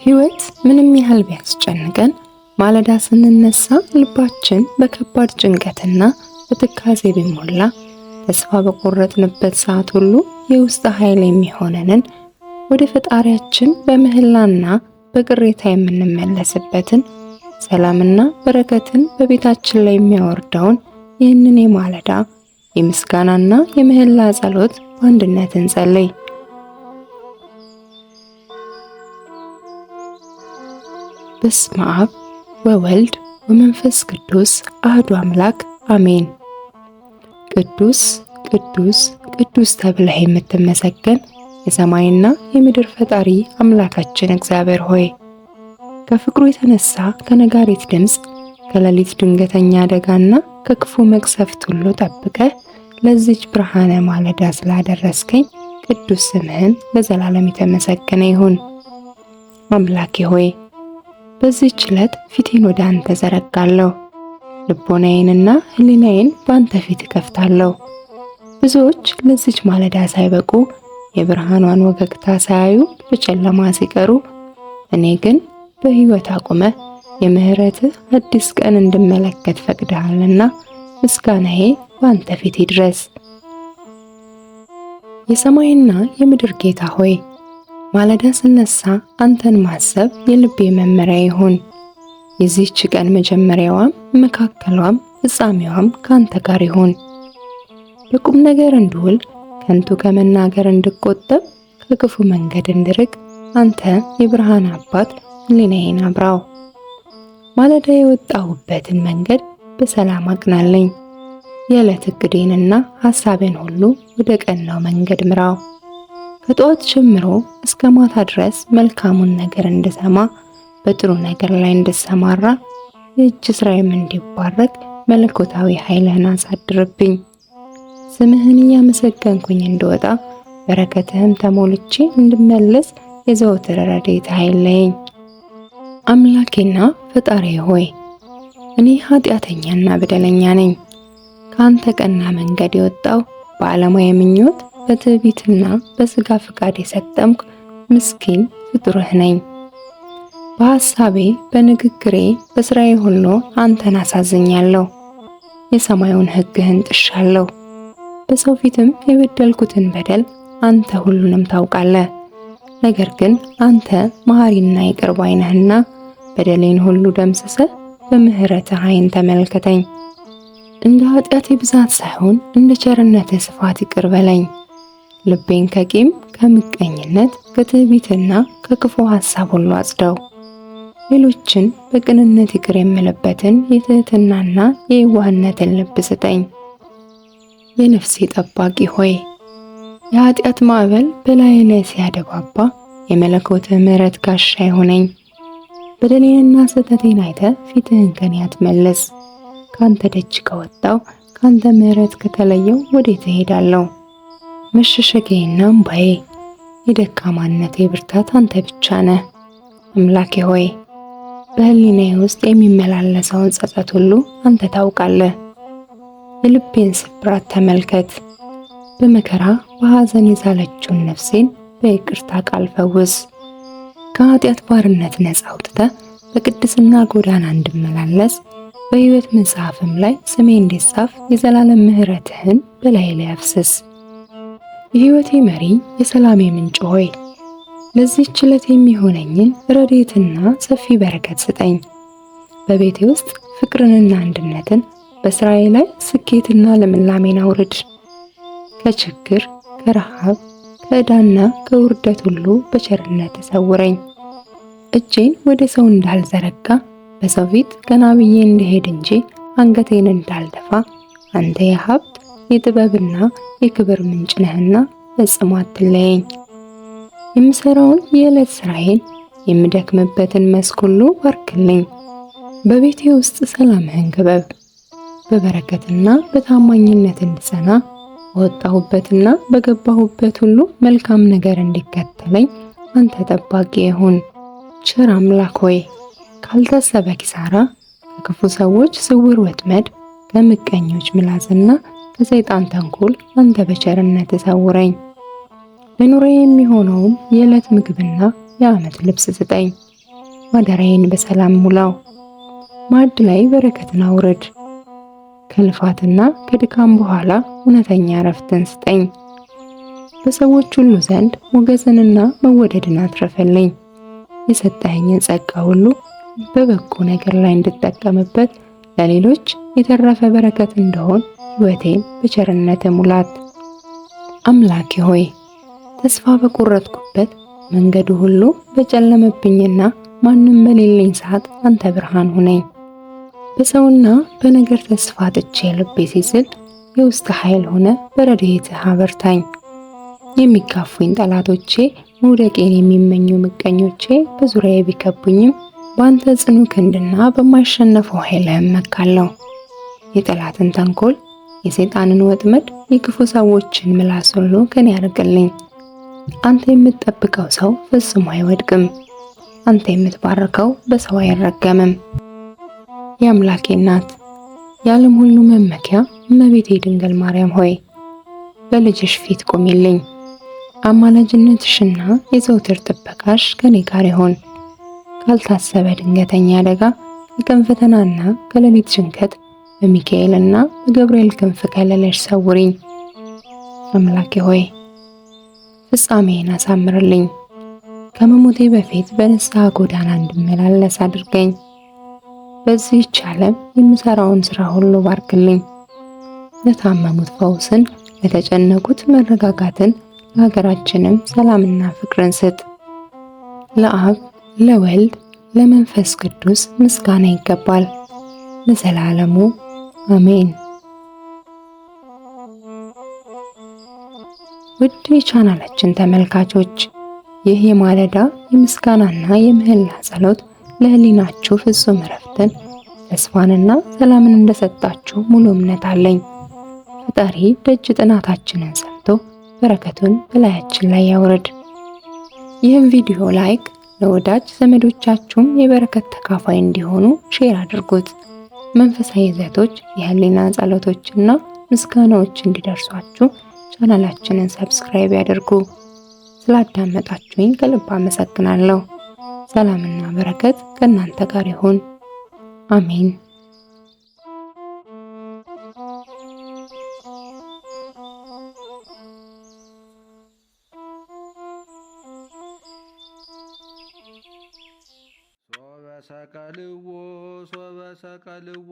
ሕይወት ምንም ያህል ቢያስጨንቀን ማለዳ ስንነሳ ልባችን በከባድ ጭንቀትና በትካዜ ቢሞላ ተስፋ በቆረጥንበት ሰዓት ሁሉ የውስጥ ኃይል የሚሆነንን ወደ ፈጣሪያችን በምህላና በቅሬታ የምንመለስበትን ሰላምና በረከትን በቤታችን ላይ የሚያወርደውን ይህንን የማለዳ የምስጋናና የምህላ ጸሎት በአንድነት እንጸልይ። በስመ አብ ወወልድ ወመንፈስ ቅዱስ አሐዱ አምላክ አሜን። ቅዱስ ቅዱስ ቅዱስ ተብለህ የምትመሰገን የሰማይና የምድር ፈጣሪ አምላካችን እግዚአብሔር ሆይ ከፍቅሩ የተነሳ ከነጋሪት ድምፅ ከሌሊት ድንገተኛ አደጋና ከክፉ መቅሰፍት ሁሉ ጠብቀህ ለዚች ብርሃነ ማለዳ ስላደረስከኝ ቅዱስ ስምህን ለዘላለም የተመሰገነ ይሁን። አምላኬ ሆይ በዚህች ዕለት ፊቴን ወደ አንተ ዘረጋለሁ፣ ልቦናዬንና ሕሊናዬን በአንተ ፊት እከፍታለሁ። ብዙዎች ለዚች ማለዳ ሳይበቁ የብርሃኗን ወገግታ ሳያዩ በጨለማ ሲቀሩ፣ እኔ ግን በሕይወት አቁመህ የምህረትህ አዲስ ቀን እንድመለከት ፈቅደሃልና ምስጋናዬ በአንተ ፊት ይድረስ። የሰማይና የምድር ጌታ ሆይ ማለዳ ስነሳ አንተን ማሰብ የልቤ መመሪያ ይሁን። የዚህች ቀን መጀመሪያዋም መካከሏም ፍጻሜዋም ካንተ ጋር ይሁን። በቁም ነገር እንድውል ከንቱ ከመናገር እንድቆጠብ ከክፉ መንገድ እንድርቅ አንተ የብርሃን አባት ሕሊናዬን አብራው። ማለዳ የወጣሁበትን መንገድ በሰላም አቅናለኝ። የዕለት እቅዴንና ሐሳቤን ሁሉ ወደ ቀናው መንገድ ምራው። ከጠዋት ጀምሮ እስከ ማታ ድረስ መልካሙን ነገር እንድሰማ በጥሩ ነገር ላይ እንድሰማራ የእጅ ስራዬም እንዲባረክ መለኮታዊ ኃይልህን አሳድርብኝ። ስምህን እያመሰገንኩኝ እንድወጣ በረከትህም ተሞልቼ እንድመለስ የዘወትር ረድኤትህ አይለየኝ። አምላኬና ፈጣሪ ሆይ እኔ ኃጢአተኛና በደለኛ ነኝ። ከአንተ ቀና መንገድ የወጣው በዓለማዊ ምኞት በትዕቢትና በሥጋ ፍቃድ የሰጠምኩ ምስኪን ፍጡርህ ነኝ። በሐሳቤ በንግግሬ በሥራዬ ሁሉ አንተን አሳዝኛለሁ። የሰማዩን ሕግህን ጥሻለሁ። በሰው ፊትም የበደልኩትን በደል አንተ ሁሉንም ታውቃለህ። ነገር ግን አንተ መሐሪና ይቅር ባይ ነህና በደሌን ሁሉ ደምስሰህ በምህረትህ ዓይን ተመልከተኝ። እንደ ኃጢአቴ ብዛት ሳይሆን እንደ ቸርነትህ ስፋት ይቅር በለኝ። ልቤን ከቂም ከምቀኝነት ከትዕቢትና ከክፉ ሐሳብ ሁሉ አጽዳው። ሌሎችን በቅንነት ይቅር የምልበትን የትህትናና የየዋህነትን ልብ ስጠኝ። የነፍሴ ጠባቂ ሆይ የኃጢአት ማዕበል በላዬ ላይ ሲያደባባ የመለኮትህ ምሕረት ጋሻ ይሁነኝ። በደሌንና ስህተቴን አይተህ ፊትህን ከኔ አትመልስ። ካንተ ደጅ ከወጣው ካንተ ምሕረት ከተለየው ወዴት እሄዳለሁ? መሸሸጊያዬና አምባዬ የደካማነቴ ብርታት አንተ ብቻ ነህ። አምላኬ ሆይ በሕሊናዬ ውስጥ የሚመላለሰውን ጸጸት ሁሉ አንተ ታውቃለህ። የልቤን ስብራት ተመልከት። በመከራ በሐዘን የዛለችውን ነፍሴን በይቅርታ ቃል ፈውስ። ከኃጢአት ባርነት ነፃ አውጥተህ በቅድስና ጎዳና እንድመላለስ በሕይወት መጽሐፍም ላይ ስሜ እንዲጻፍ የዘላለም ምሕረትህን በላዬ ላይ አፍስስ። የሕይወቴ መሪ የሰላሜ ምንጭ ሆይ ለዚህች ዕለት የሚሆነኝን ረድኤትና ሰፊ በረከት ስጠኝ። በቤቴ ውስጥ ፍቅርንና አንድነትን፣ በሥራዬ ላይ ስኬትና ልምላሜን አውርድ። ከችግር ከረሃብ ከዕዳና ከውርደት ሁሉ በቸርነት ተሰውረኝ። እጄን ወደ ሰው እንዳልዘረጋ በሰው ፊት ቀና ብዬ እንድሄድ እንጂ አንገቴን እንዳልደፋ አንተ የሀብት የጥበብና የክብር ምንጭ ነህና ፈጽሞ አትለየኝ። የምሰራውን የዕለት ስራዬን የምደክምበትን መስክ ሁሉ ባርክልኝ። በቤቴ ውስጥ ሰላምህን ክበብ። በበረከትና በታማኝነት እንድጸና በወጣሁበትና በገባሁበት ሁሉ መልካም ነገር እንዲከተለኝ አንተ ጠባቂ ይሁን። ቸር አምላክ ሆይ ካልታሰበ ኪሳራ፣ ከክፉ ሰዎች ስውር ወጥመድ፣ ከምቀኞች ምላስና ከሰይጣን ተንኮል አንተ በቸርነት ሰውረኝ። ለኑሮዬ የሚሆነውን የዕለት ምግብና የዓመት ልብስ ስጠኝ። ማደሪያዬን በሰላም ሙላው። ማዕድ ላይ በረከትን አውርድ። ከልፋትና ከድካም በኋላ እውነተኛ እረፍትን ስጠኝ። በሰዎች ሁሉ ዘንድ ሞገስንና መወደድን አትረፈልኝ። የሰጠኸኝን ጸጋ ሁሉ በበጎ ነገር ላይ እንድጠቀምበት ለሌሎች የተረፈ በረከት እንደሆን ሕይወቴን በቸርነት ሙላት። አምላኬ ሆይ ተስፋ በቆረጥኩበት መንገዱ ሁሉ በጨለመብኝና ማንም በሌለኝ ሰዓት አንተ ብርሃን ሁነኝ። በሰውና በነገር ተስፋ አጥቼ ልቤ ሲዝል የውስጥ ኃይል ሆነ በረድኤትህ አበርታኝ። የሚጋፉኝ ጠላቶቼ መውደቄን የሚመኙ ምቀኞቼ በዙሪያዬ ቢከቡኝም በአንተ ጽኑ ክንድና በማይሸነፈው ኃይልህ እመካለሁ። የጠላትን ተንኮል፣ የሰይጣንን ወጥመድ፣ የክፉ ሰዎችን ምላስ ሁሉ ከኔ ያርቅልኝ። አንተ የምትጠብቀው ሰው ፈጽሞ አይወድቅም። አንተ የምትባርከው በሰው አይረገምም። የአምላኬ እናት የዓለም ሁሉ መመኪያ እመቤቴ ድንግል ማርያም ሆይ በልጅሽ ፊት ቁሚልኝ። አማላጅነትሽና የዘውትር ጥበቃሽ ከኔ ጋር ይሁን። ካልታሰበ ድንገተኛ አደጋ፣ ከቀን ፈተናና ከሌሊት ጭንቀት በሚካኤልና በገብርኤል ክንፍ ከለለሽ ሰውሪኝ። አምላኬ ሆይ ፍጻሜን አሳምርልኝ። ከመሞቴ በፊት በንስሐ ጎዳና እንድመላለስ አድርገኝ። በዚህች ዓለም የምሰራውን ሥራ ሁሉ ባርክልኝ። ለታመሙት ፈውስን፣ ለተጨነቁት መረጋጋትን፣ ለሀገራችንም ሰላምና ፍቅርን ስጥ። ለአብ ለወልድ ለመንፈስ ቅዱስ ምስጋና ይገባል ለዘላለሙ አሜን። ውድ የቻናላችን ተመልካቾች ይህ የማለዳ የምስጋናና የምህላ ጸሎት ለህሊናችሁ ፍጹም እረፍትን፣ ተስፋንና ሰላምን እንደሰጣችሁ ሙሉ እምነት አለኝ። ፈጣሪ ደጅ ጥናታችንን ሰምቶ በረከቱን በላያችን ላይ ያውርድ። ይህን ቪዲዮ ላይክ፣ ለወዳጅ ዘመዶቻችሁም የበረከት ተካፋይ እንዲሆኑ ሼር አድርጉት። መንፈሳዊ ይዘቶች፣ የህሊና ጸሎቶችና ምስጋናዎች እንዲደርሷችሁ ቻናላችንን ሰብስክራይብ ያድርጉ። ስላዳመጣችሁኝ ከልብ አመሰግናለሁ። ሰላምና በረከት ከእናንተ ጋር ይሁን። አሜን። ሶበ ሰቀልዎ